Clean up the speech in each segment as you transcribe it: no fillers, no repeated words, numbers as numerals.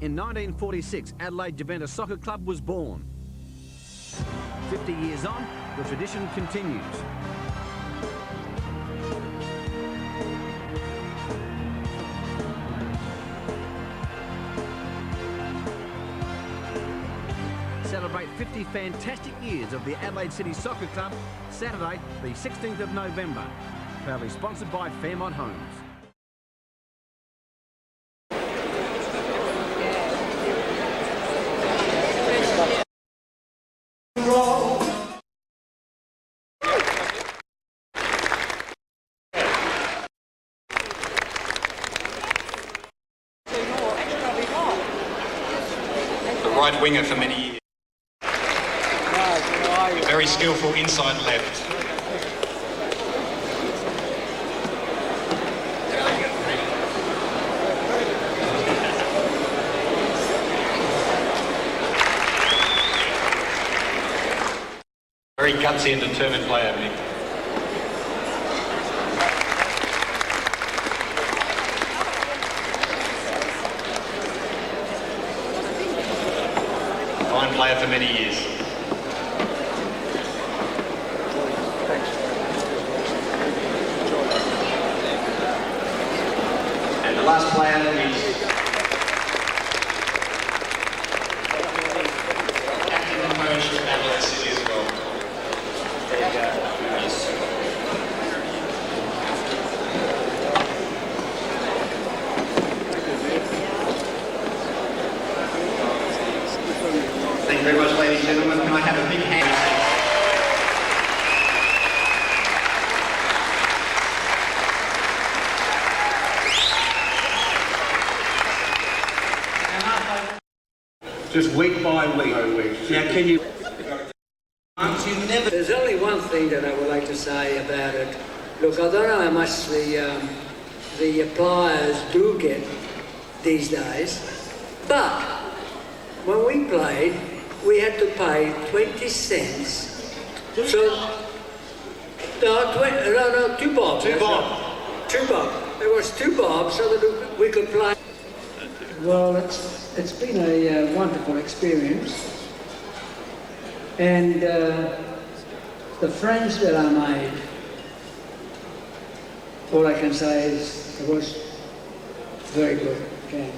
In 1946, Adelaide Juventus Soccer Club was born. 50 years on, the tradition continues. Celebrate 50 fantastic years of the Adelaide City Soccer Club, Saturday, the 16th of November. Proudly sponsored by Fairmont Homes. The right winger for many years. Very skillful inside left. Very gutsy and determined player, Mick. Fine player for many years. And the last player is captain and coach of Adelaide City as well. There you go. Yes. Thank you very much, ladies and gentlemen. Can I have a big hand? Just week by week. Now, can you... There's only one thing that I would like to say about it. Look, I don't know how much the players do get these days, but when we played, we had to pay 20 cents. So, no, 2 bob. 2 bob. 2 bob. There was 2 bob so that we could play. Well, it's been a wonderful experience. And the friends that I made, all I can say is it was very good game.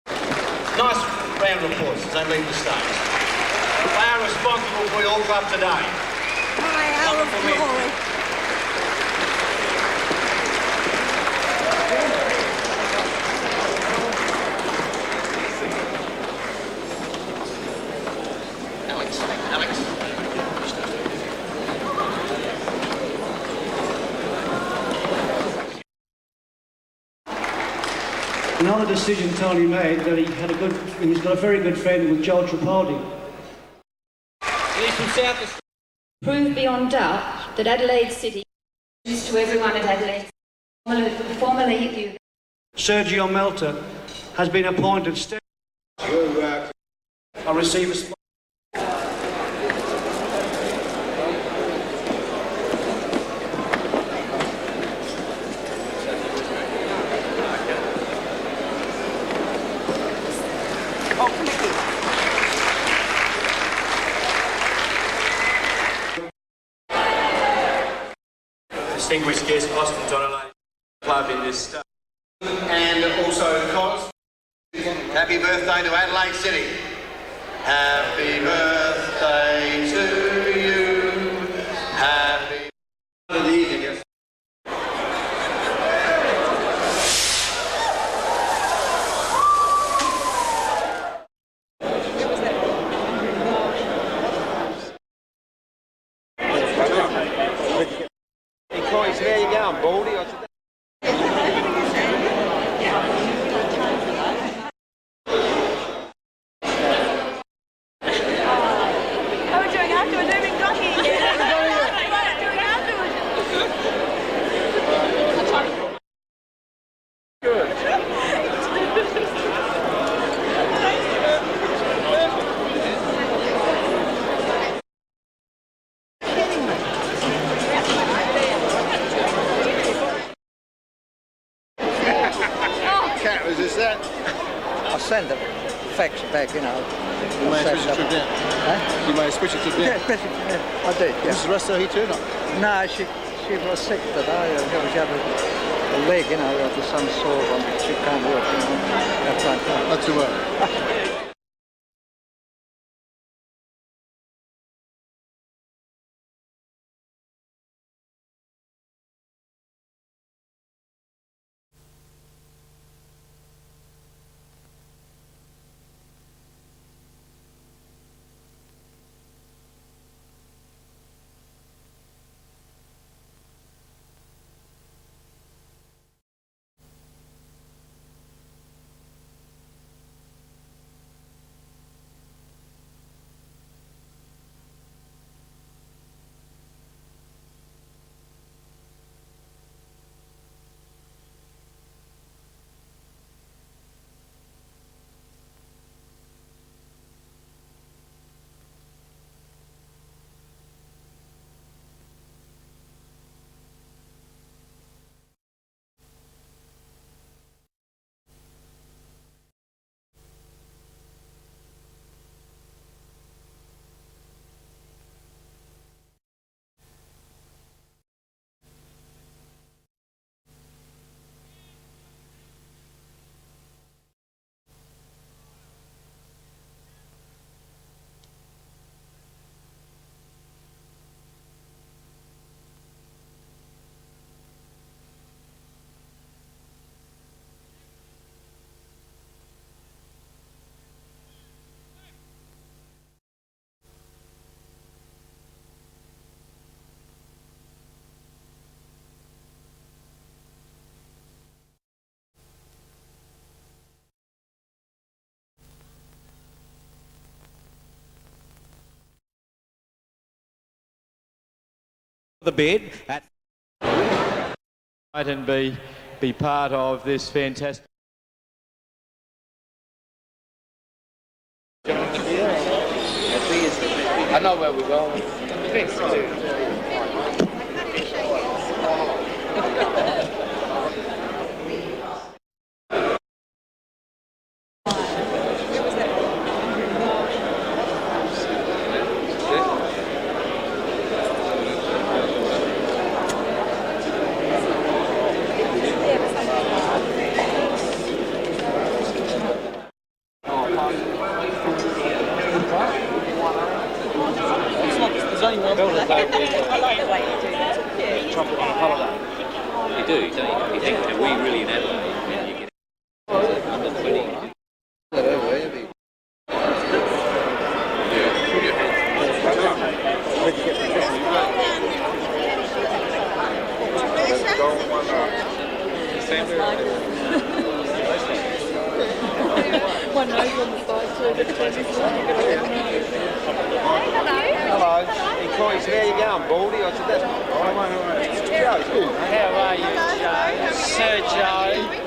Nice round of applause as they leave the stage. They are responsible for your club today. My hour of glory. Another decision Tony made that he's got a very good friend with Joel Tripaldi. Prove beyond doubt that Adelaide City is to everyone at Adelaide. Formerly, Sergio Melta has been appointed. I receive a... Distinguished guest, Austin Donnelly, club in this state. And also Cos. Happy birthday to Adelaide City. Happy birthday to you. Happy birthday. There you go, Baldy. send the fax back, you know. You may have switched it to Huh? You may have switched it to Yeah, yeah, I did, yeah. Mrs. Russell, he turned up. No, she was sick today. She had a leg, you know, of some sort on. She can't work, you know. That's like that. Not to work. The bed at and be part of this fantastic. I know where we're going. You do, don't you? You think, are we really in Adelaide? You get under 20. One nose on the side too, Hello. He called, he said, how you going, Baldy? I said, that's all right. Joe, good. How are you, Joe? Sir Joe.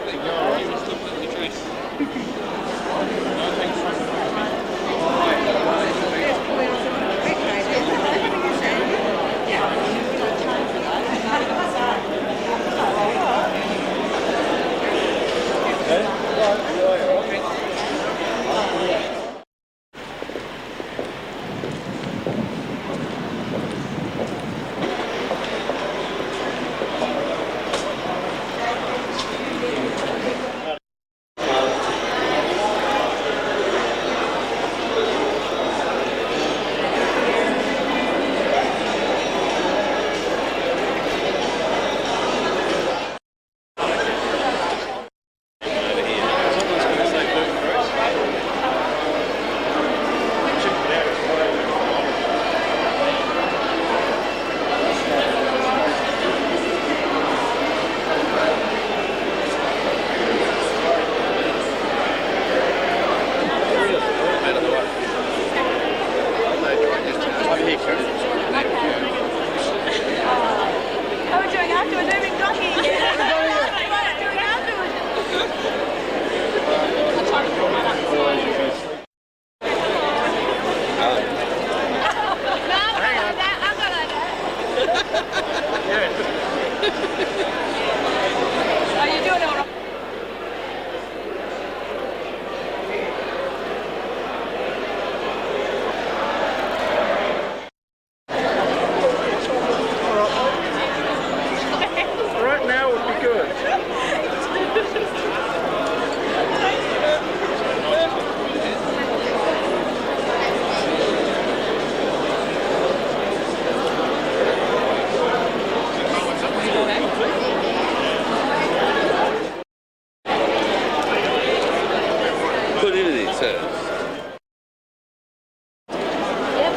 put into this. Yep,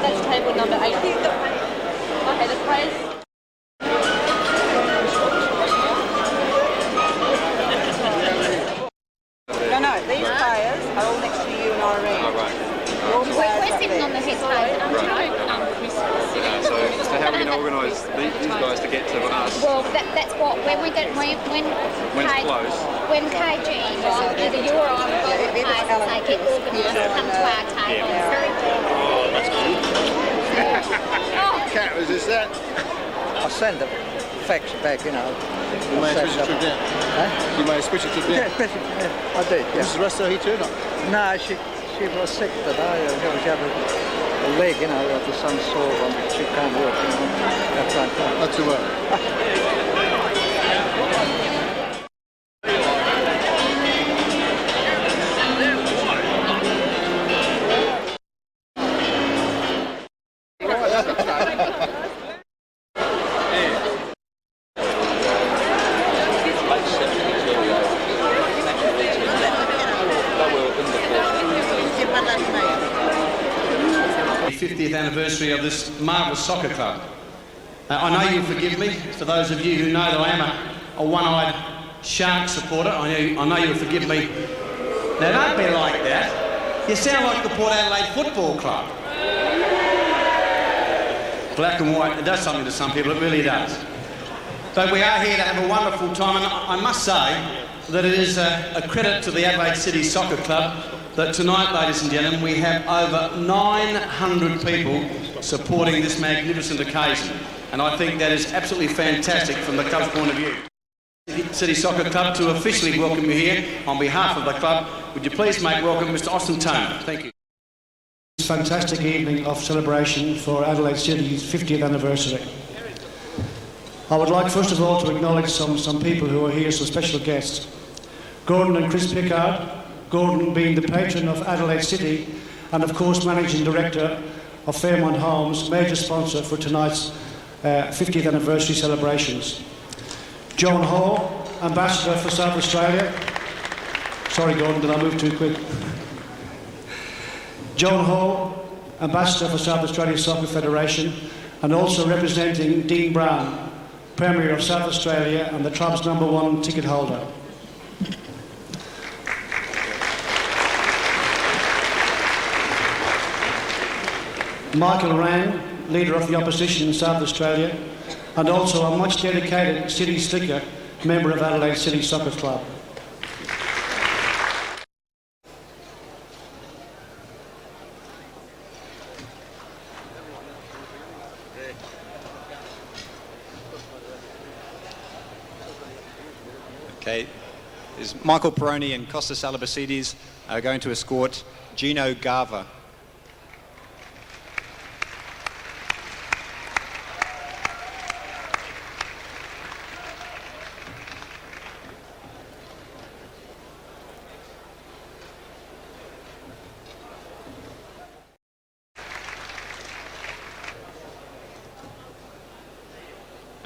that's table number 80. Okay, the players. No, these players are all next to you and Irene. Oh, right. We're sitting on the head table. So how are we going to organise these guys to get to us? Well, that's what when we get when close. When KG, well, either you or I will go to the place and say get organised, come to our table. It's very Oh, that's good. Cat, was this that? I send the fax back, you know. You may switch it to them. Huh? You may switch it to them. Yeah, I did, yeah. Is the rest of here too, not? No, she was sick today. She had a leg, you know, after some sore on. She can't work, you know. That's okay. Not to work. The 50th anniversary of this marvellous soccer club. I know you'll forgive me, for those of you who know that I am a one-eyed Shark supporter. I know you'll forgive me. Now don't be like that. You sound like the Port Adelaide Football Club. Black and white, it does something to some people, it really does. But we are here to have a wonderful time, and I must say that it is a credit to the Adelaide City Soccer Club that tonight, ladies and gentlemen, we have over 900 people supporting this magnificent occasion. And I think that is absolutely fantastic from the club's point of view. City Soccer Club, to officially welcome you here on behalf of the club, would you please make welcome Mr. Austin Toner. Thank you. This fantastic evening of celebration for Adelaide City's 50th anniversary. I would like first of all to acknowledge some people who are here, some special guests. Gordon and Chris Pickard, Gordon being the patron of Adelaide City and of course Managing Director of Fairmont Homes, major sponsor for tonight's 50th anniversary celebrations. Joan Hall, Ambassador for South Australia. Sorry Gordon, did I move too quick? Joan Hall, Ambassador for South Australia Soccer Federation, and also representing Dean Brown, Premier of South Australia and the club's #1 ticket holder. Michael Rand, Leader of the Opposition in South Australia, and also a much dedicated city slicker, member of Adelaide City Soccer Club. Okay, is Michael Peroni and Costas Alabasidis are going to escort Gino Garva.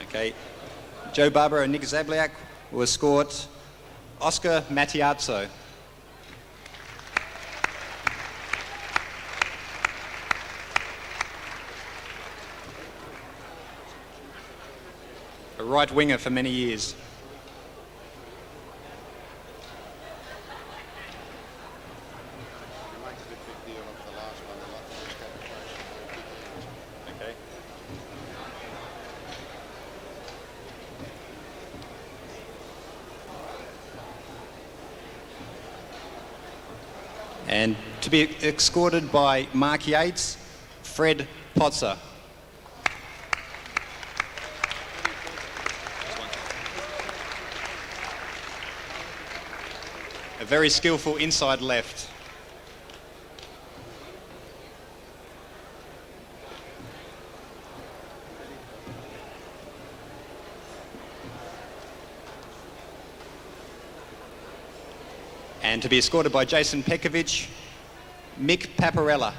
Okay, Joe Barber and Nick Zabliak will escort Oscar Matiazzo. A right winger for many years. Okay. And to be escorted by Mark Yates, Fred Potzer. A very skillful inside left. And to be escorted by Jason Pekovic, Mick Paparella.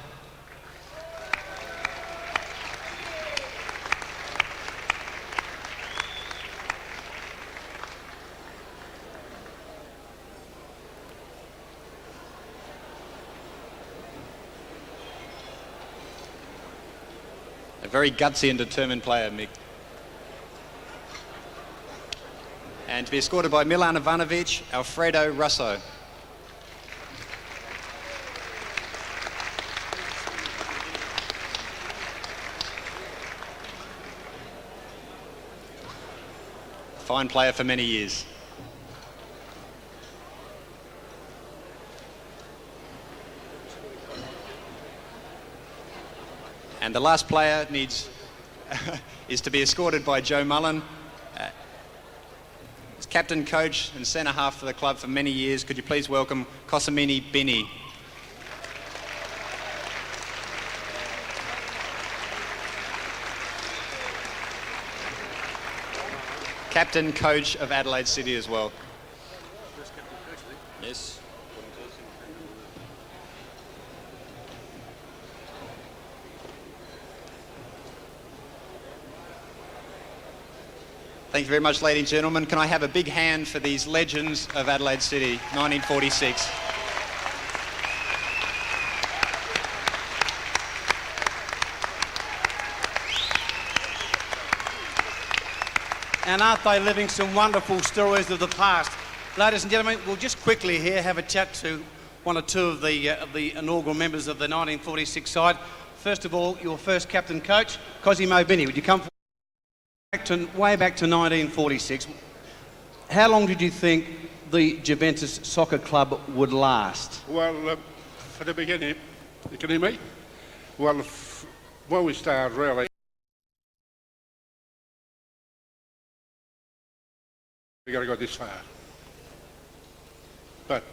very gutsy and determined player, Mick. And to be escorted by Milan Ivanovic, Alfredo Russo. Fine player for many years. And the last player needs is to be escorted by Joe Mullen. He's captain, coach and centre half for the club for many years. Could you please welcome Kosamini Bini. Captain, coach of Adelaide City as well. Yes. Thank you very much, ladies and gentlemen. Can I have a big hand for these legends of Adelaide City, 1946? And aren't they living some wonderful stories of the past? Ladies and gentlemen, we'll just quickly here have a chat to one or two of the inaugural members of the 1946 side. First of all, your first captain coach, Cosimo Bini. Would you come way back to 1946? How long did you think the Juventus Soccer Club would last? Well, for the beginning, you can hear me? Well, when we started, really, we got to go this far. But,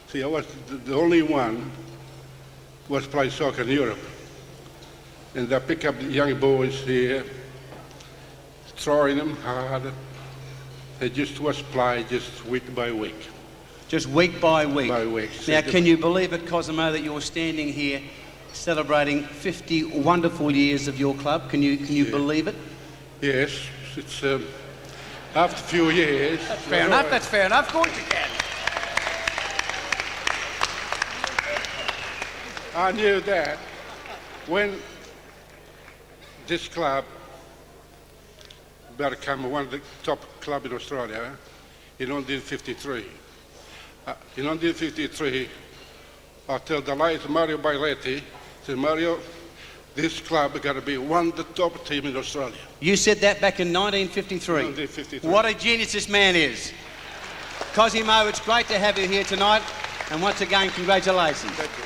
see, I was the only one who was playing soccer in Europe. And I pick up the young boys here, throwing them hard. They just was play just week by week. Just week by week? By week. Now, can you believe it, Cosimo, that you're standing here celebrating 50 wonderful years of your club? Can you believe it? Yes, it's after a few years. That's fair enough, that's fair enough. Of course you can. I knew that when this club became one of the top clubs in Australia in 1953. In 1953, I tell the late Mario Bailetti, said, Mario, this club is going to be one of the top teams in Australia. You said that back in 1953. 1953. What a genius this man is. Cosimo, it's great to have you here tonight. And once again, congratulations. Thank you.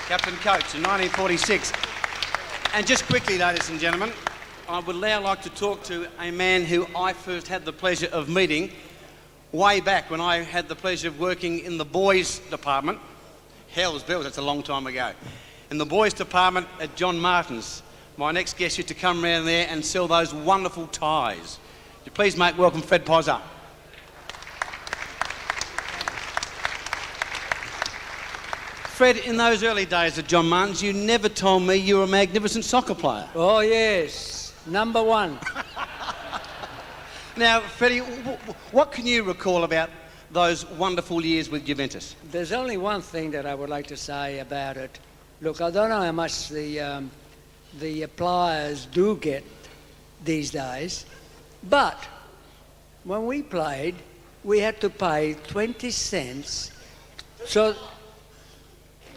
Captain coach in 1946. And just quickly, ladies and gentlemen, I would now like to talk to a man who I first had the pleasure of meeting way back when I had the pleasure of working in the boys department. Hell's bells, that's a long time ago. In the boys department at John Martin's. My next guest used to come around there and sell those wonderful ties. Would you please make welcome Fred Pozza. Fred, in those early days at John Martin's, you never told me you were a magnificent soccer player. Oh, yes. Number one. Now, Freddie, what can you recall about those wonderful years with Juventus? There's only one thing that I would like to say about it. Look, I don't know how much the players do get these days, but when we played, we had to pay 20 cents. So,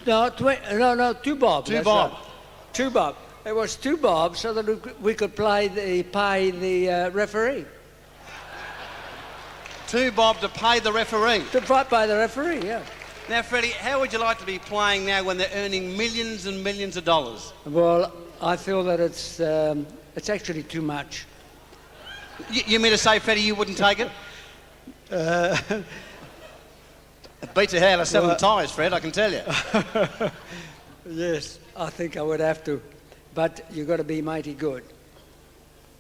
no, 2 bob. 2 bob. Right. 2 bob. It was 2 bob so that we could pay the referee. 2 bob to pay the referee? To pay the referee, yeah. Now, Freddie, how would you like to be playing now when they're earning millions and millions of dollars? Well, I feel that it's actually too much. You mean to say, Freddie, you wouldn't take it? It beats a how to selling ties, Fred, I can tell you. Yes, I think I would have to. But you've got to be mighty good.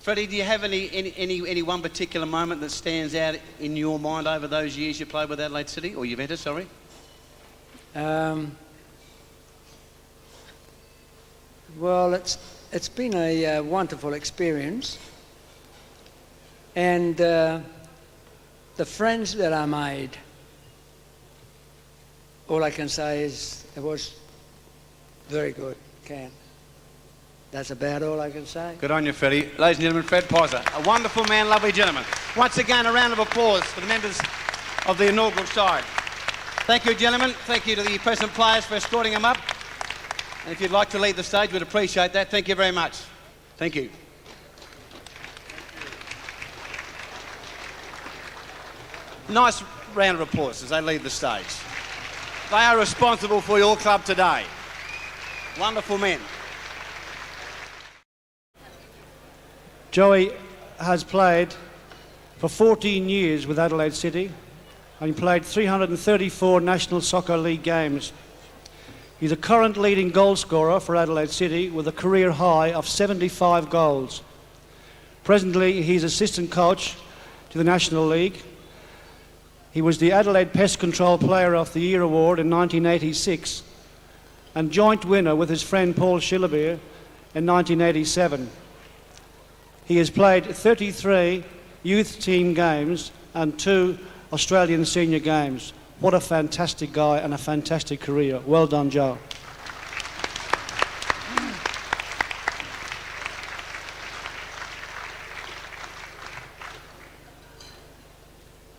Freddie, do you have any one particular moment that stands out in your mind over those years you played with Adelaide City, or Juventus, sorry? Well, it's been a wonderful experience. And the friends that I made, all I can say is it was very good, Ken. That's about all I can say. Good on you, Freddie. Ladies and gentlemen, Fred Pozza, a wonderful man, lovely gentleman. Once again, a round of applause for the members of the inaugural side. Thank you, gentlemen. Thank you to the present players for escorting them up. And if you'd like to leave the stage, we'd appreciate that. Thank you very much. Thank you. Nice round of applause as they leave the stage. They are responsible for your club today. Wonderful men. Joey has played for 14 years with Adelaide City and he played 334 National Soccer League games. He's a current leading goal scorer for Adelaide City with a career high of 75 goals. Presently, he's assistant coach to the National League. He was the Adelaide Pest Control Player of the Year award in 1986 and joint winner with his friend Paul Schillerbeer in 1987. He has played 33 youth team games and 2 Australian senior games. What a fantastic guy and a fantastic career. Well done, Joe.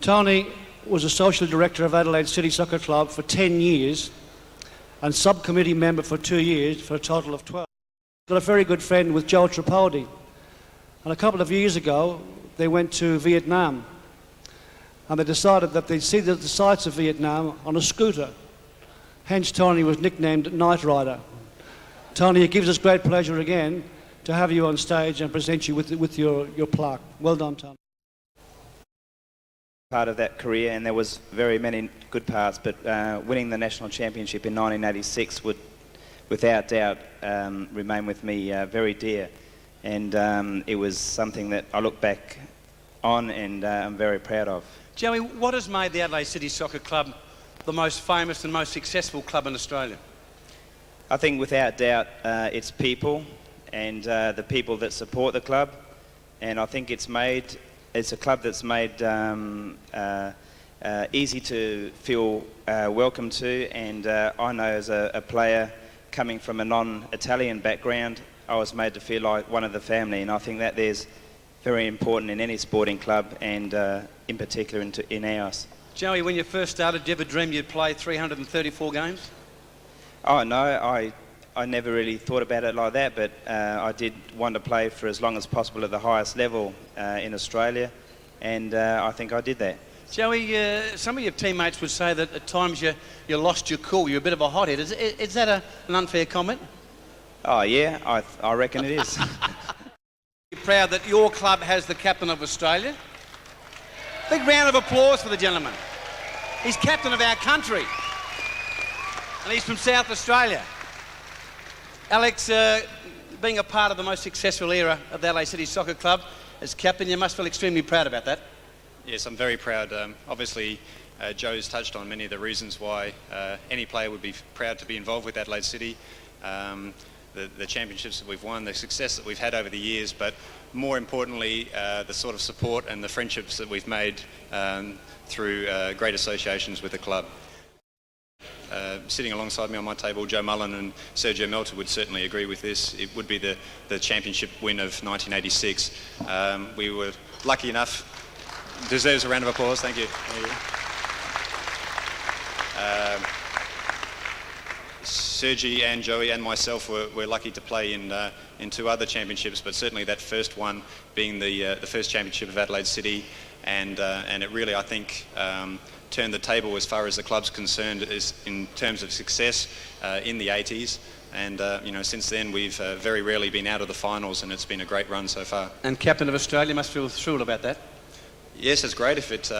Tony was a social director of Adelaide City Soccer Club for 10 years and subcommittee member for 2 years for a total of 12. Got a very good friend with Joe Tripodi. And a couple of years ago, they went to Vietnam and they decided that they'd see the sights of Vietnam on a scooter. Hence, Tony was nicknamed Night Rider. Tony, it gives us great pleasure again to have you on stage and present you with your plaque. Well done, Tony. Part of that career, and there was very many good parts, but winning the national championship in 1986 would, without doubt, remain with me very dear. And it was something that I look back on and I'm very proud of. Joey, what has made the Adelaide City Soccer Club the most famous and most successful club in Australia? I think without doubt it's people and the people that support the club, and I think it's a club that's made easy to feel welcome to, and I know as a player coming from a non-Italian background, I was made to feel like one of the family, and I think that there's very important in any sporting club, and in particular in ours. Joey, when you first started, did you ever dream you'd play 334 games? Oh no, I never really thought about it like that, but I did want to play for as long as possible at the highest level in Australia, and I think I did that. Joey, some of your teammates would say that at times you lost your cool, you're a bit of a hothead. Is that an unfair comment? Oh yeah, I reckon it is. You're proud that your club has the captain of Australia? Big round of applause for the gentleman. He's captain of our country, and he's from South Australia. Alex, being a part of the most successful era of the Adelaide City Soccer Club, as captain, you must feel extremely proud about that. Yes, I'm very proud. Obviously, Joe's touched on many of the reasons why any player would be proud to be involved with Adelaide City. The championships that we've won, the success that we've had over the years, but more importantly, the sort of support and the friendships that we've made through great associations with the club. Sitting alongside me on my table, Joe Mullen and Sergio Melter would certainly agree with this. It would be the championship win of 1986. We were lucky enough. Deserves a round of applause. Thank you. Sergi and Joey and myself were lucky to play in 2 other championships, but certainly that first one being the first championship of Adelaide City, and it really, I think, turned the table as far as the club's concerned is in terms of success in the 80s, and since then we've very rarely been out of the finals, and it's been a great run so far. And captain of Australia must feel thrilled about that. Yes, it's great. If it's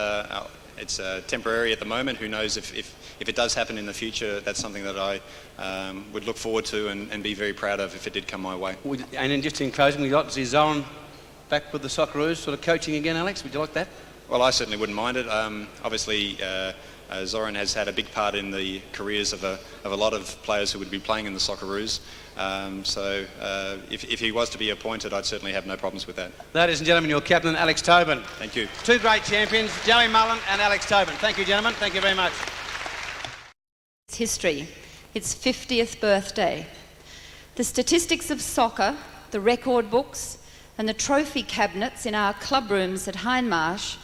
temporary at the moment, who knows if it does happen in the future, that's something that I would look forward to and be very proud of if it did come my way. And then just in closing, we got to see Zoran back with the Socceroos, sort of coaching again, Alex. Would you like that? Well, I certainly wouldn't mind it. Obviously, Zoran has had a big part in the careers of a lot of players who would be playing in the Socceroos. So if he was to be appointed, I'd certainly have no problems with that. Ladies and gentlemen, your captain, Alex Tobin. Thank you. 2 great champions, Joey Mullen and Alex Tobin. Thank you, gentlemen. Thank you very much. It's history. Its 50th birthday. The statistics of soccer, the record books, and the trophy cabinets in our club rooms at Hindmarsh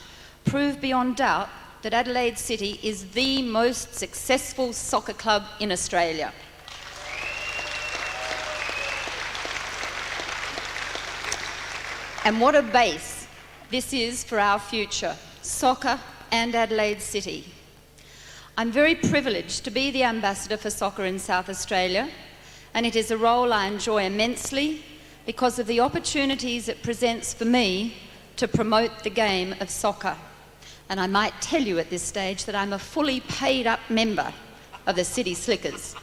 prove beyond doubt that Adelaide City is the most successful soccer club in Australia. And what a base this is for our future, soccer and Adelaide City. I'm very privileged to be the ambassador for soccer in South Australia, and it is a role I enjoy immensely because of the opportunities it presents for me to promote the game of soccer. And I might tell you at this stage that I'm a fully paid up member of the City Slickers.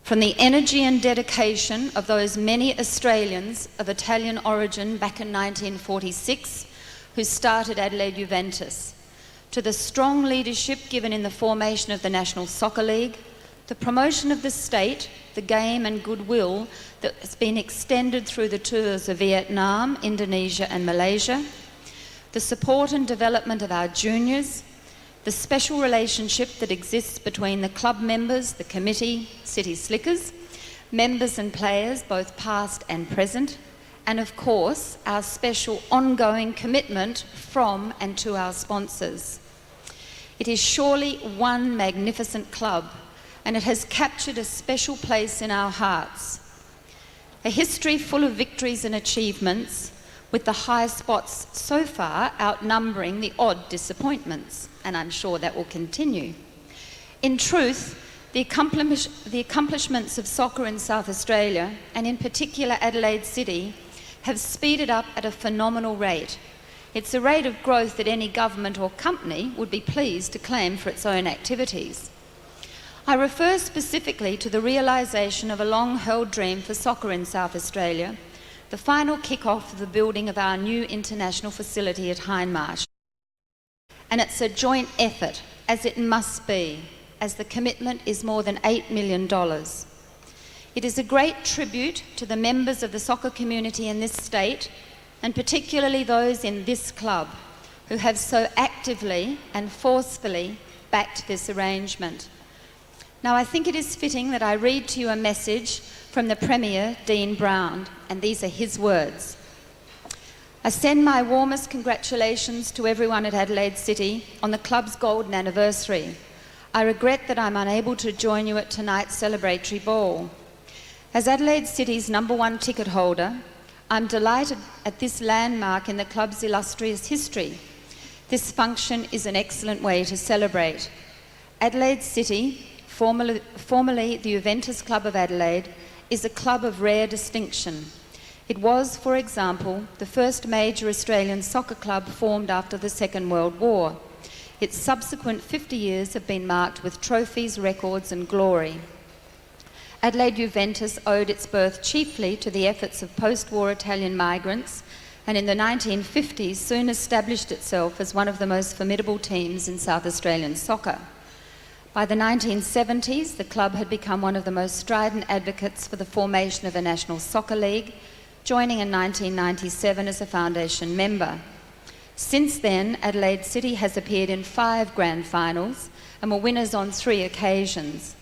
From the energy and dedication of those many Australians of Italian origin back in 1946 who started Adelaide Juventus, to the strong leadership given in the formation of the National Soccer League, the promotion of the state, the game and goodwill that has been extended through the tours of Vietnam, Indonesia and Malaysia, the support and development of our juniors, the special relationship that exists between the club members, the committee, City Slickers, members and players, both past and present, and of course, our special ongoing commitment from and to our sponsors. It is surely one magnificent club, and it has captured a special place in our hearts. A history full of victories and achievements, with the high spots so far outnumbering the odd disappointments, and I'm sure that will continue. In truth, the accomplishments of soccer in South Australia, and in particular Adelaide City, have speeded up at a phenomenal rate. It's a rate of growth that any government or company would be pleased to claim for its own activities. I refer specifically to the realisation of a long-held dream for soccer in South Australia, the final kick-off of the building of our new international facility at Hindmarsh. And it's a joint effort, as it must be, as the commitment is more than $8 million. It is a great tribute to the members of the soccer community in this state, and particularly those in this club, who have so actively and forcefully backed this arrangement. Now, I think it is fitting that I read to you a message from the Premier, Dean Brown, and these are his words. I send my warmest congratulations to everyone at Adelaide City on the club's golden anniversary. I regret that I'm unable to join you at tonight's celebratory ball. As Adelaide City's #1 ticket holder, I'm delighted at this landmark in the club's illustrious history. This function is an excellent way to celebrate. Adelaide City, formerly the Juventus Club of Adelaide, is a club of rare distinction. It was, for example, the first major Australian soccer club formed after the Second World War. Its subsequent 50 years have been marked with trophies, records and glory. Adelaide Juventus owed its birth chiefly to the efforts of post-war Italian migrants, and in the 1950s soon established itself as one of the most formidable teams in South Australian soccer. By the 1970s, the club had become one of the most strident advocates for the formation of a National Soccer League, joining in 1997 as a foundation member. Since then, Adelaide City has appeared in 5 grand finals and were winners on 3 occasions.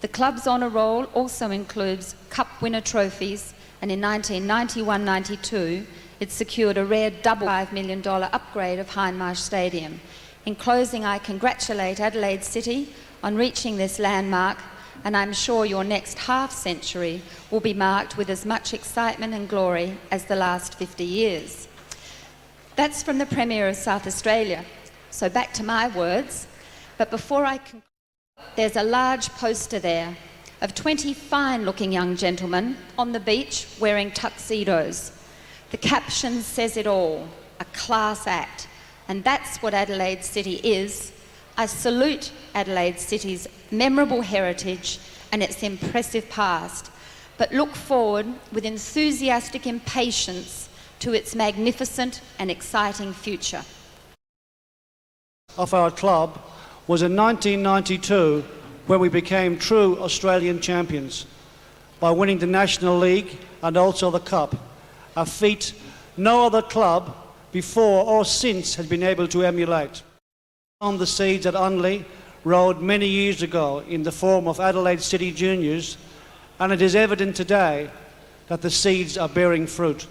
The club's honour roll also includes cup winner trophies, and in 1991-92 it secured a rare double $5 million upgrade of Hindmarsh Stadium. In closing, I congratulate Adelaide City on reaching this landmark, and I'm sure your next half-century will be marked with as much excitement and glory as the last 50 years. That's from the Premier of South Australia. So back to my words. But before I conclude, there's a large poster there of 20 fine-looking young gentlemen on the beach wearing tuxedos. The caption says it all, a class act. And that's what Adelaide City is. I salute Adelaide City's memorable heritage and its impressive past, but look forward with enthusiastic impatience to its magnificent and exciting future. Of our club was in 1992, when we became true Australian champions by winning the National League and also the Cup, a feat no other club before or since had been able to emulate. On the seeds at Unley Road many years ago in the form of Adelaide City Juniors, And it is evident today that the seeds are bearing fruit.